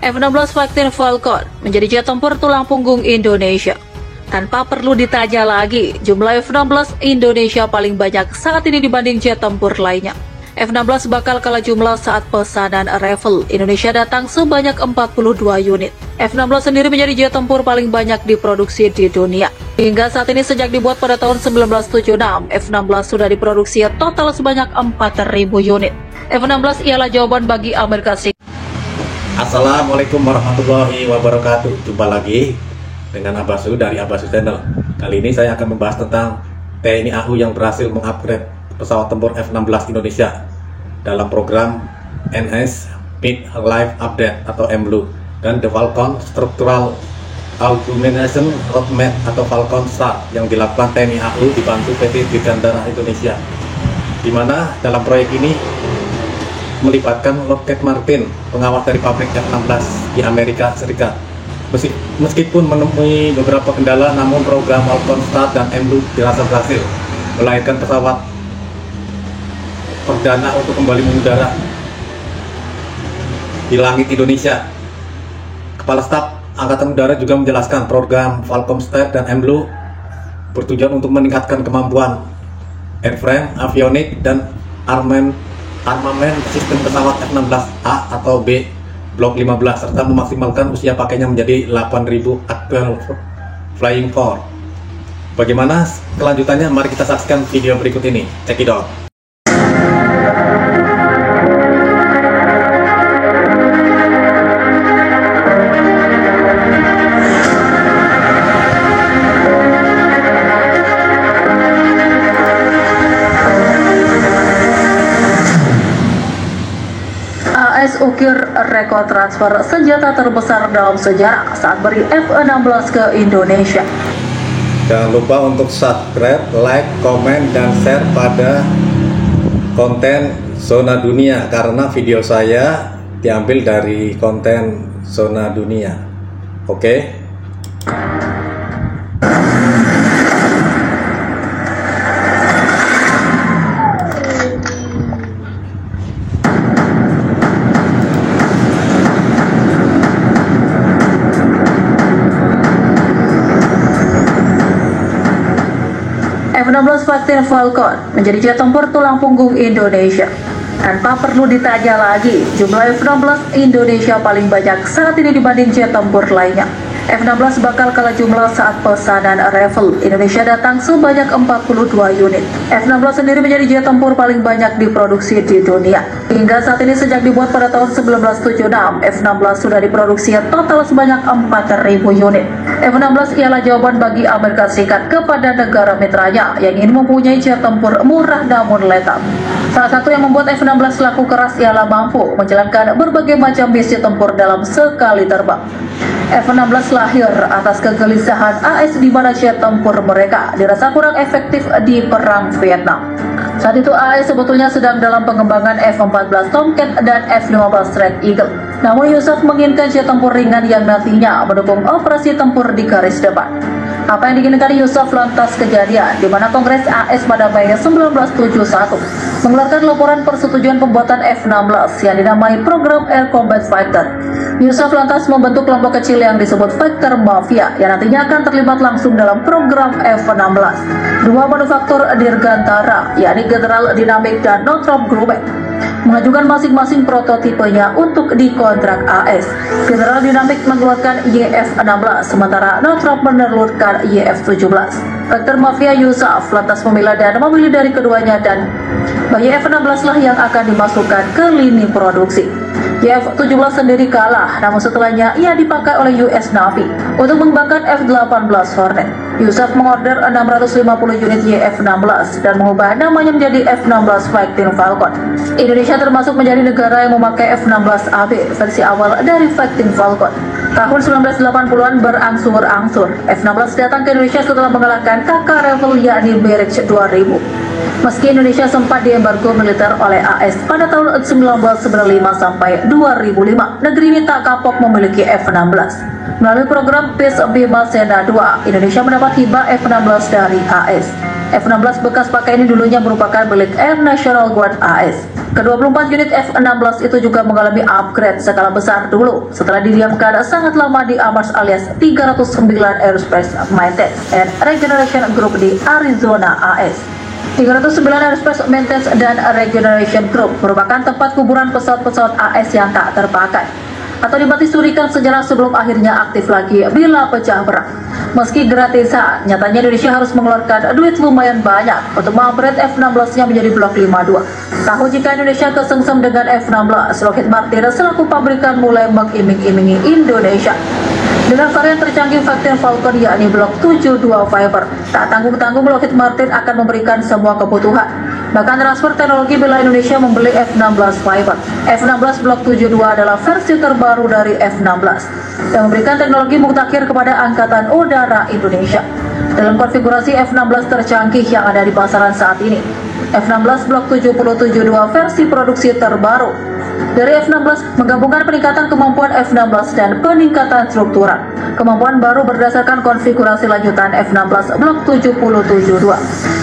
F-16 Fighting Falcon menjadi jet tempur tulang punggung Indonesia. Tanpa perlu ditanya lagi, jumlah F-16 Indonesia paling banyak saat ini dibanding jet tempur lainnya. F-16 bakal kalah jumlah saat pesanan Ravel Indonesia datang sebanyak 42 unit. F-16 sendiri menjadi jet tempur paling banyak diproduksi di dunia. Hingga saat ini sejak dibuat pada tahun 1976, F-16 sudah diproduksi total sebanyak 4.000 unit. F-16 ialah jawaban bagi Amerika Serikat. Assalamualaikum warahmatullahi wabarakatuh. Jumpa lagi dengan Abasu dari Abasu Channel. Kali ini saya akan membahas tentang TNI AU yang berhasil mengupgrade pesawat tempur F-16 Indonesia dalam program NS Mid Life Update atau MLU dan The Falcon Structural Augmentation Roadmap atau Falcon Start yang dilakukan TNI AU dibantu PT Dirgantara Indonesia, di mana dalam proyek ini melibatkan Lockheed Martin, pengawas dari pabrik F-16 di Amerika Serikat. Meskipun menemui beberapa kendala, namun program Falcon Start dan MLU dirasa berhasil melahirkan pesawat perdana untuk kembali mengudara di langit Indonesia. Kepala Staf Angkatan Udara juga menjelaskan program Falcon Start dan MLU bertujuan untuk meningkatkan kemampuan airframe, avionik, dan armamen sistem pesawat F-16A atau B Block 15 serta memaksimalkan usia pakainya menjadi 8.000 actual flying force. Bagaimana kelanjutannya? Mari kita saksikan video berikut ini. Check it out. AS ukir rekor transfer senjata terbesar dalam sejarah saat beri F-16 ke Indonesia. Jangan lupa untuk subscribe, like, komen, dan share pada konten Zona Dunia karena video saya diambil dari konten Zona Dunia. Oke? F-16 Fighting Falcon menjadi jet tempur tulang punggung Indonesia. Tanpa perlu ditanya lagi, jumlah F-16 Indonesia paling banyak saat ini dibanding jet tempur lainnya. F-16 bakal kalah jumlah saat pesanan Ravel Indonesia datang sebanyak 42 unit. F-16 sendiri menjadi jet tempur paling banyak diproduksi di dunia. Hingga saat ini sejak dibuat pada tahun 1976, F-16 sudah diproduksi total sebanyak 4.000 unit. F-16 ialah jawaban bagi Amerika Serikat kepada negara mitranya yang ingin mempunyai jet tempur murah namun letal. Salah satu yang membuat F-16 laku keras ialah mampu menjalankan berbagai macam misi tempur dalam sekali terbang. F-16 lahir atas kegelisahan AS di mana jet tempur mereka dirasa kurang efektif di Perang Vietnam. Saat itu AS sebetulnya sedang dalam pengembangan F-14 Tomcat dan F-15 Red Eagle. Namun Yusuf menginginkan jet tempur ringan yang nantinya mendukung operasi tempur di garis depan. Apa yang diinginkan Yusuf lantas kejadian di mana Kongres AS pada Mei 1971 mengeluarkan laporan persetujuan pembuatan F-16 yang dinamai Program Air Combat Fighter. Yusuf lantas membentuk kelompok kecil yang disebut Fighter Mafia yang nantinya akan terlibat langsung dalam program F-16. Dua manufaktur Dirgantara, yakni General Dynamics dan Northrop Grumman, mengajukan masing-masing prototipenya untuk dikontrak AS. General Dynamics mengeluarkan YF-16, sementara Northrop menelurkan YF-17. Fighter Mafia Yusuf lantas memilah dan memilih dari keduanya dan YF-16 lah yang akan dimasukkan ke lini produksi. YF-17 sendiri kalah, namun setelahnya ia dipakai oleh US Navy untuk mengembangkan F-18 Hornet. Yusuf mengorder 650 unit YF-16 dan mengubah namanya menjadi F-16 Fighting Falcon. Indonesia termasuk menjadi negara yang memakai F-16AB versi awal dari Fighting Falcon. Tahun 1980-an berangsur-angsur, F-16 datang ke Indonesia setelah mengalahkan kakak Ravel yakni Mirage 2000. Meski Indonesia sempat diembargo militer oleh AS pada tahun 1995 sampai 2005, negeri ini tak kapok memiliki F-16. Melalui program Peace Bima Sena 2, Indonesia mendapat hibah F-16 dari AS. F-16 bekas pakai ini dulunya merupakan milik Air National Guard AS. Ke-24 unit F-16 itu juga mengalami upgrade skala besar dulu setelah didiamkan sangat lama di AMARS alias 309 Aerospace Maintenance and Regeneration Group di Arizona AS. 309 Aerospace Maintenance dan Regeneration Group merupakan tempat kuburan pesawat-pesawat AS yang tak terpakai atau dimatisurikan sejarah sebelum akhirnya aktif lagi bila pecah perang. Meski gratisan, nyatanya Indonesia harus mengeluarkan duit lumayan banyak untuk mengupgrade F-16-nya menjadi Blok 52. Tahu jika Indonesia kesengsem dengan F-16, Lockheed Martin selaku pabrikan mulai mengiming-imingi Indonesia dengan varian tercanggih Fighter Falcon yakni Blok 72 Viper. Tak tanggung-tanggung Lockheed Martin akan memberikan semua kebutuhan, bahkan transfer teknologi bila Indonesia membeli F-16 Viper. F-16 Blok 72 adalah versi terbaru dari F-16 yang memberikan teknologi mutakhir kepada Angkatan Udara Indonesia. Dalam konfigurasi F-16 tercanggih yang ada di pasaran saat ini, F-16 Blok 772 versi produksi terbaru dari F-16 menggabungkan peningkatan kemampuan F-16 dan peningkatan struktural. Kemampuan baru berdasarkan konfigurasi lanjutan F-16 Blok 772.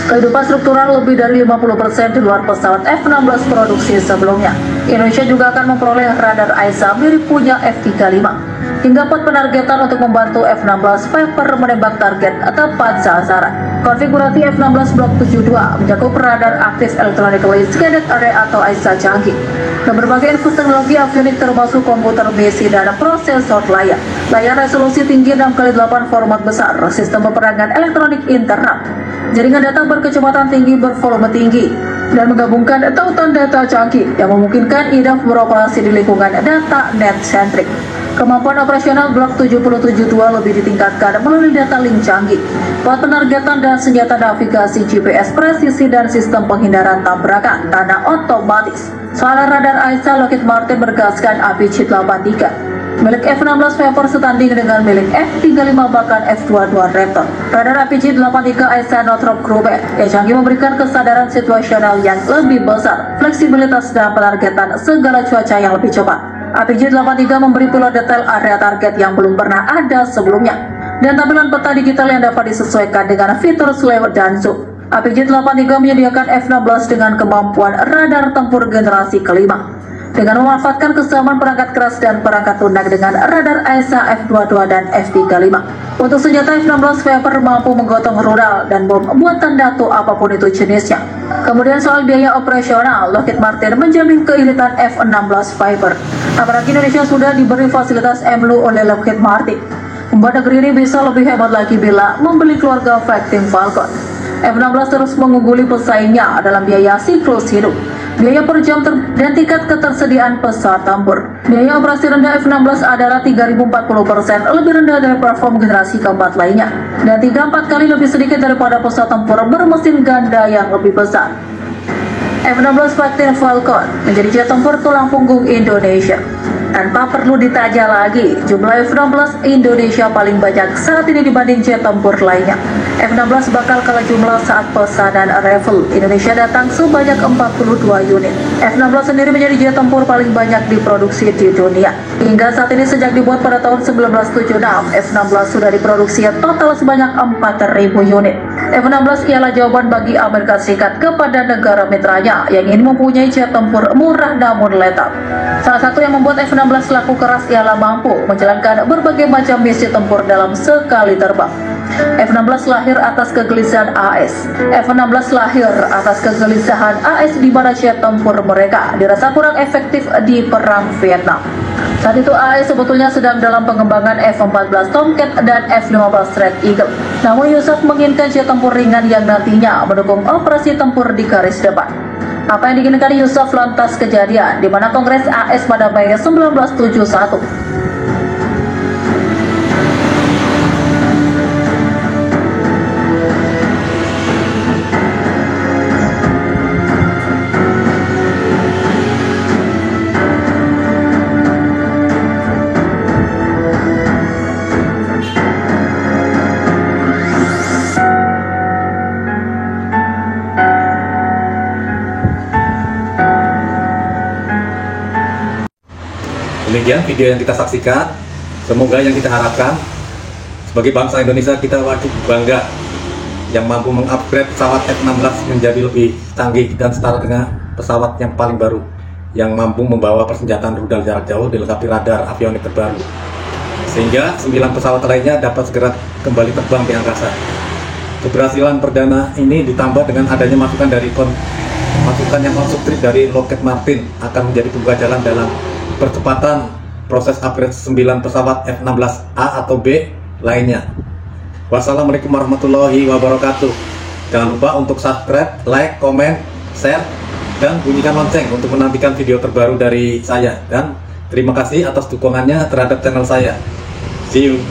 Kehidupan struktural lebih dari 50% di luar pesawat F-16 produksi sebelumnya. Indonesia juga akan memperoleh radar AESA mirip punya F-35 hingga pot penargetan untuk membantu F-16 Viper menembak target tepat sasaran. Konfigurasi F-16 Blok 72 mencakup radar aktif electronically scanned array atau AESA canggih dan berbagai infus teknologi avionik termasuk komputer misi dan prosesor layar. Layar resolusi tinggi 6x8 format besar, sistem peperangan elektronik internal, jaringan data berkecepatan tinggi bervolume tinggi, dan menggabungkan tautan data canggih yang memungkinkan IDAF beroperasi di lingkungan data net-centric. Kemampuan operasional Blok 772 lebih ditingkatkan melalui data link canggih, plat penargetan dan senjata navigasi GPS presisi dan sistem penghindaran tabrakan tanah otomatis. Soal radar AESA, Lockheed Martin bergaskan RPG-83 milik F-16 Viper setanding dengan milik F-35 bahkan F-22 Raptor. Radar RPG-83 AESA Northrop Grumman yang canggih memberikan kesadaran situasional yang lebih besar, fleksibilitas dan penargetan segala cuaca yang lebih cepat. RPG-83 memberi pilot detail area target yang belum pernah ada sebelumnya dan tampilan peta digital yang dapat disesuaikan dengan fitur slave dan zoom. RPG-83 menyediakan F-16 dengan kemampuan radar tempur generasi kelima dengan memanfaatkan kesamaan perangkat keras dan perangkat lunak dengan radar AESA F-22 dan F-35. Untuk senjata F-16 Viper mampu menggotong rudal dan bom buatan NATO apapun itu jenisnya. Kemudian soal biaya operasional, Lockheed Martin menjamin keiritan F-16 Viper. Apalagi Indonesia sudah diberi fasilitas MLU oleh Lockheed Martin, membuat negeri ini bisa lebih hebat lagi bila membeli keluarga Fighting Falcon. F-16 terus mengungguli pesaingnya dalam biaya siklus hidup, biaya per jam dan tingkat ketersediaan pesawat tempur. Biaya operasi rendah F-16 adalah 3.040% lebih rendah dari platform generasi keempat lainnya dan 3-4 kali lebih sedikit daripada pesawat tempur bermesin ganda yang lebih besar. F-16 Fighting Falcon menjadi jet tempur tulang punggung Indonesia. Tanpa perlu ditanya lagi, jumlah F-16 Indonesia paling banyak saat ini dibanding jet tempur lainnya. F-16 bakal kalah jumlah saat pesanan arrival. Indonesia datang sebanyak 42 unit. F-16 sendiri menjadi jet tempur paling banyak diproduksi di dunia. Hingga saat ini sejak dibuat pada tahun 1976, F-16 sudah diproduksi total sebanyak 4.000 unit. F-16 ialah jawaban bagi Amerika Serikat kepada negara mitranya yang ingin mempunyai jet tempur murah namun letal. Salah satu yang membuat F-16 laku keras ialah mampu menjalankan berbagai macam misi tempur dalam sekali terbang. F-16 lahir atas kegelisahan AS. F-16 lahir atas kegelisahan AS di mana jet tempur mereka dirasa kurang efektif di perang Vietnam. Saat itu AS sebetulnya sedang dalam pengembangan F-14 Tomcat dan F-15 Red Eagle. Namun Yusuf menginginkan jet tempur ringan yang nantinya mendukung operasi tempur di garis depan. Apa yang diinginkan Yusuf lantas kejadian di mana Kongres AS pada Mei 1971. Demikian video yang kita saksikan. Semoga yang kita harapkan, sebagai bangsa Indonesia kita wajib bangga yang mampu mengupgrade pesawat F-16 menjadi lebih canggih dan setara dengan pesawat yang paling baru, yang mampu membawa persenjataan rudal jarak jauh dilengkapi radar avionik terbaru, sehingga 9 pesawat lainnya dapat segera kembali terbang di angkasa. Keberhasilan perdana ini ditambah dengan adanya masukan yang konstruktif dari Lockheed Martin akan menjadi pembuka jalan dalam percepatan proses upgrade 9 pesawat F-16A atau B lainnya. Wassalamualaikum warahmatullahi wabarakatuh. Jangan lupa untuk subscribe, like, komen, share, dan bunyikan lonceng untuk menantikan video terbaru dari saya. Dan terima kasih atas dukungannya terhadap channel saya. See you.